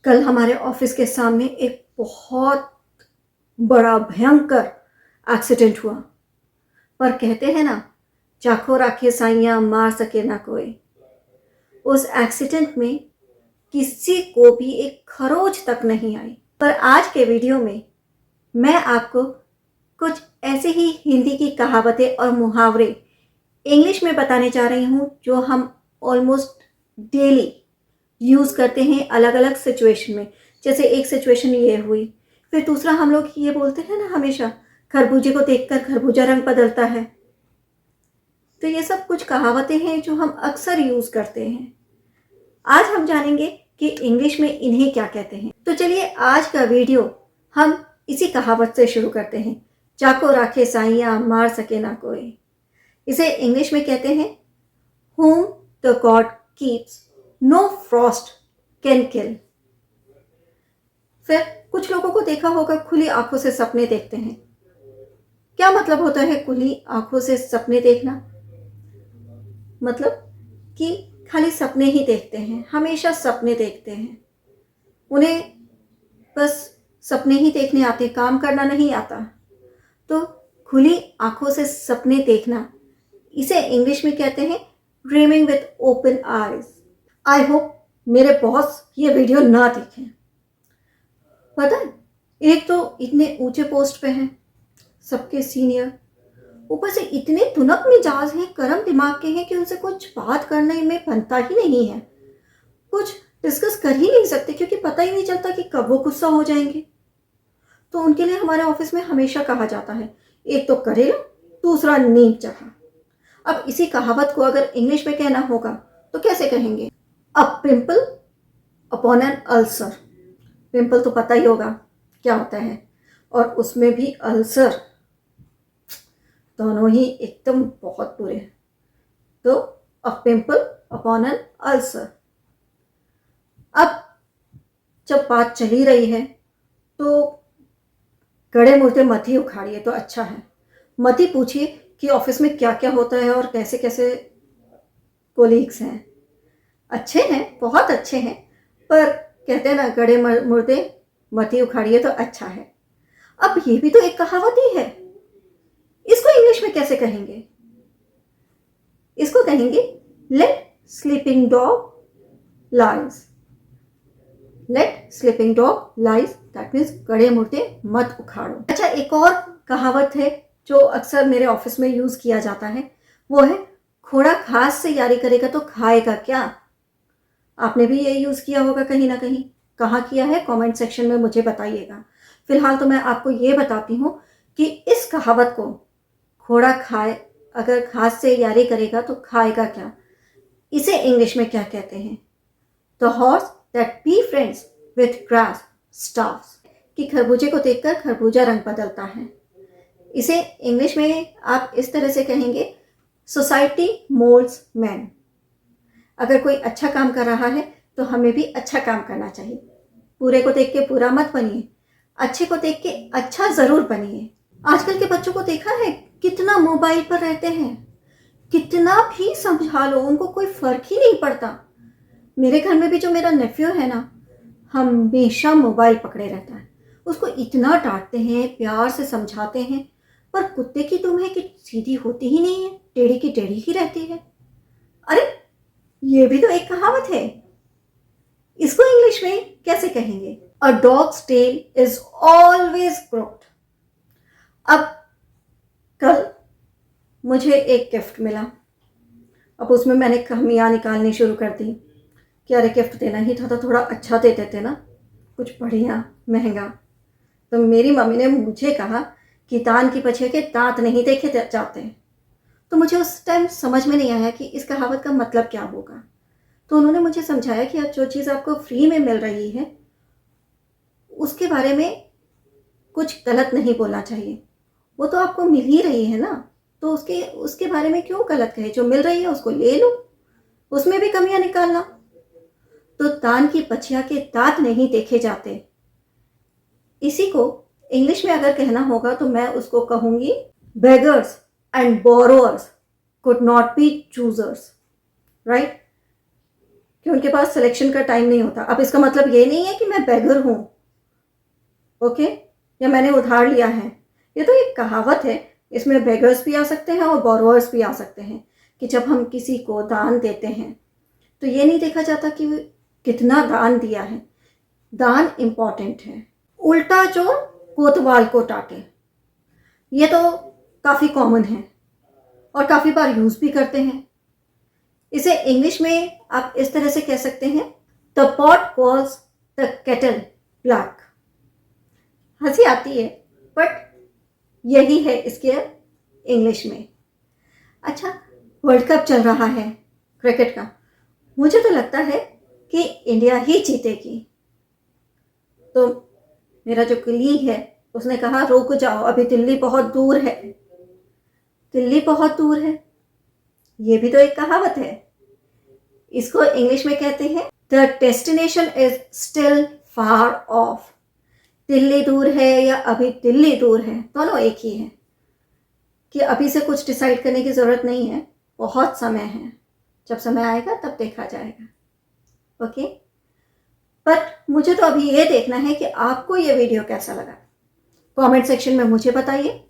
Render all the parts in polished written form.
कल हमारे ऑफिस के सामने एक बहुत बड़ा भयंकर एक्सीडेंट हुआ। पर कहते हैं ना, चाखो राखे साइयां मार सके ना कोई। उस एक्सीडेंट में किसी को भी एक खरोच तक नहीं आई। पर आज के वीडियो में मैं आपको कुछ ऐसे ही हिंदी की कहावतें और मुहावरे इंग्लिश में बताने जा रही हूँ जो हम ऑलमोस्ट डेली यूज़ करते हैं अलग अलग सिचुएशन में। जैसे एक सिचुएशन ये हुई, फिर दूसरा हम लोग ये बोलते हैं ना हमेशा, खरबूजे को देखकर खरबूजा रंग बदलता है। तो ये सब कुछ कहावतें हैं जो हम अक्सर यूज़ करते हैं। आज हम जानेंगे कि इंग्लिश में इन्हें क्या कहते हैं। तो चलिए आज का वीडियो हम इसी कहावत से शुरू करते हैं। चाको राखे साइयां मार सके ना कोई। इसे इंग्लिश में कहते हैं whom the God keeps no frost can kill। फिर कुछ लोगों को देखा होगा खुली आंखों से सपने देखते हैं। क्या मतलब होता है खुली आंखों से सपने देखना? मतलब कि खाली सपने ही देखते हैं, हमेशा सपने देखते हैं। उन्हें बस सपने ही देखने आते, काम करना नहीं आता। तो खुली आंखों से सपने देखना, इसे इंग्लिश में कहते हैं dreaming with open eyes. I hope मेरे बॉस ये वीडियो ना देखें। पता है, एक तो इतने ऊंचे पोस्ट पे हैं, सबके सीनियर, ऊपर से इतने तुनक मिजाज हैं, गर्म दिमाग के हैं कि उनसे कुछ बात करने में बनता ही नहीं है। कुछ डिस्कस कर ही नहीं सकते क्योंकि पता ही नहीं चलता कि कब वो गुस्सा हो जाएंगे। तो उनके लिए हमारे ऑफिस में हमेशा कहा जाता है, एक तो करेला, दूसरा नीम चढ़ा। अब इसी कहावत को अगर इंग्लिश में कहना होगा तो कैसे कहेंगे? A pimple upon an ulcer. Pimple तो पता ही होगा क्या होता है, और उसमें भी अल्सर, दोनों ही एकदम बहुत बुरे हैं। तो a pimple upon an ulcer. अब जब बात चली रही है तो गड़े मुर्दे मत ही उखाड़िए तो अच्छा है। मत ही पूछिए कि ऑफिस में क्या क्या होता है और कैसे कैसे कोलीग्स हैं। अच्छे हैं, बहुत अच्छे हैं, पर कहते हैं ना, गड़े मुर्दे मत ही उखाड़िए तो अच्छा है। अब ये भी तो एक कहावत ही है। इसको इंग्लिश में कैसे कहेंगे? इसको कहेंगे let sleeping dog lies. Let sleeping dog lies, that means गड़े मुर्दे मत उखाड़ो। अच्छा, एक और कहावत है जो अक्सर मेरे ऑफिस में यूज किया जाता है, वो है घोड़ा घास से यारी करेगा तो खाएगा क्या। आपने भी ये यूज किया होगा कहीं ना कहीं। कहाँ किया है कमेंट सेक्शन में मुझे बताइएगा। फिलहाल तो मैं आपको ये बताती हूँ कि इस कहावत को, घोड़ा खाए अगर घास से यारी करेगा तो खाएगा क्या, इसे इंग्लिश में क्या कहते हैं? The horse that befriends with grass starves। कि खरबूजे को देखकर खरबूजा रंग बदलता है। इसे इंग्लिश में आप इस तरह से कहेंगे सोसाइटी मोल्ड्स मैन। अगर कोई अच्छा काम कर रहा है तो हमें भी अच्छा काम करना चाहिए। बुरे को देख के बुरा मत बनिए, अच्छे को देख के अच्छा जरूर बनिए। आजकल के बच्चों को देखा है कितना मोबाइल पर रहते हैं, कितना भी समझा लो उनको कोई फर्क ही नहीं पड़ता। मेरे घर में भी जो मेरा नेफ्यू है ना, हमेशा मोबाइल पकड़े रहता है। उसको इतना डांटते हैं, प्यार से समझाते हैं, पर कुत्ते की दुम है कि सीधी होती ही नहीं है, टेढ़ी की टेढ़ी ही रहती है। अरे, ये भी तो एक कहावत है। इसको इंग्लिश में कैसे कहेंगे? अ डॉग्स टेल इज ऑलवेज क्रोक्ड। अब कल मुझे एक गिफ्ट मिला। अब उसमें मैंने कमियां निकालनी शुरू कर दी कि अरे, गिफ्ट देना ही था तो थोड़ा अच्छा दे देते ना, कुछ बढ़िया महंगा। तो मेरी मम्मी ने मुझे कहा कि दान की बछिया के दांत नहीं देखे जाते। तो मुझे उस टाइम समझ में नहीं आया कि इस कहावत का मतलब क्या होगा। तो उन्होंने मुझे समझाया कि जो चीज़ आपको फ्री में मिल रही है उसके बारे में कुछ गलत नहीं बोलना चाहिए। वो तो आपको मिल ही रही है ना, तो उसके उसके बारे में क्यों गलत कहे। जो मिल रही है उसको ले लो, उसमें भी कमियां निकालना। तो दान की बछिया के दांत नहीं देखे जाते, इसी को इंग्लिश में अगर कहना होगा तो मैं उसको कहूंगी beggars and borrowers could not be choosers. Right? कि उनके पास सिलेक्शन का टाइम नहीं होता। अब इसका मतलब ये नहीं है कि मैं बेगर हूँ, ओके, या मैंने उधार लिया है। ये तो एक कहावत है, इसमें बेगर्स भी आ सकते हैं और बोरोवर्स भी आ सकते हैं, कि जब हम किसी को दान देते हैं तो ये नहीं देखा जाता कि कितना दान दिया है, दान इम्पॉर्टेंट है। उल्टा चोर कोतवाल को टाटे, ये तो काफ़ी कॉमन है और काफ़ी बार यूज़ भी करते हैं। इसे इंग्लिश में आप इस तरह से कह सकते हैं, the pot calls the kettle black. हंसी आती है बट यही है इसके इंग्लिश में। अच्छा, वर्ल्ड कप चल रहा है क्रिकेट का, मुझे तो लगता है कि इंडिया ही जीतेगी। तो मेरा जो कलीग है उसने कहा रुक जाओ, अभी दिल्ली बहुत दूर है। दिल्ली बहुत दूर है, ये भी तो एक कहावत है। इसको इंग्लिश में कहते हैं the destination is still far of. Delhi दूर है या अभी दिल्ली दूर है, दोनों एक ही है, कि अभी से कुछ डिसाइड करने की ज़रूरत नहीं है, बहुत समय है, जब समय आएगा तब देखा जाएगा। ओके, बट मुझे तो अभी ये देखना है कि आपको ये वीडियो कैसा लगा। कमेंट सेक्शन में मुझे बताइए।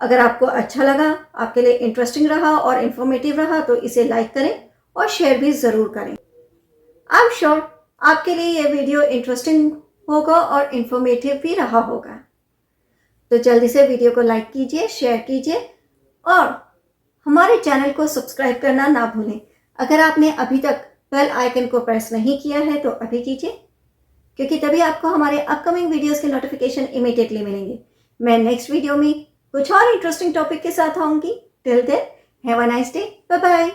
अगर आपको अच्छा लगा, आपके लिए इंटरेस्टिंग रहा और इन्फॉर्मेटिव रहा तो इसे लाइक करें और शेयर भी ज़रूर करें। आई एम श्योर आपके लिए ये वीडियो इंटरेस्टिंग होगा और इन्फॉर्मेटिव भी रहा होगा। तो जल्दी से वीडियो को लाइक कीजिए, शेयर कीजिए और हमारे चैनल को सब्सक्राइब करना ना भूलें। अगर आपने अभी तक बेल आइकन को प्रेस नहीं किया है तो अभी कीजिए, क्योंकि तभी आपको हमारे अपकमिंग वीडियोस के नोटिफिकेशन इमीडिएटली मिलेंगे। मैं नेक्स्ट वीडियो में कुछ और इंटरेस्टिंग टॉपिक के साथ आऊँगी। Till then have a nice day, bye bye.